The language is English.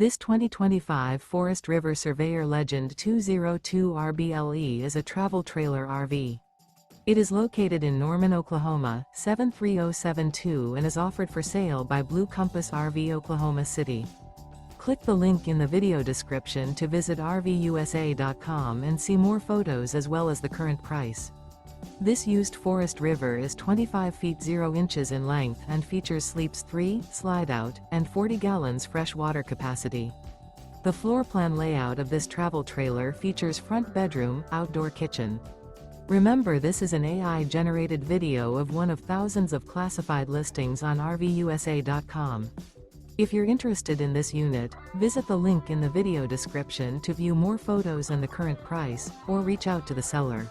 This 2025 Forest River Surveyor Legend 202 RBLE is a travel trailer RV. It is located in Norman, Oklahoma, 73072 and is offered for sale by Blue Compass RV Oklahoma City. Click the link in the video description to visit RVUSA.com and see more photos as well as the current price. This used Forest River is 25 feet 0 inches in length and features sleeps 3, Slideout, and 40 gallons fresh water capacity. The floor plan layout of this travel trailer features front bedroom, outdoor kitchen. Remember, this is an AI-generated video of one of thousands of classified listings on RVUSA.com. If you're interested in this unit, visit the link in the video description to view more photos and the current price, or reach out to the seller.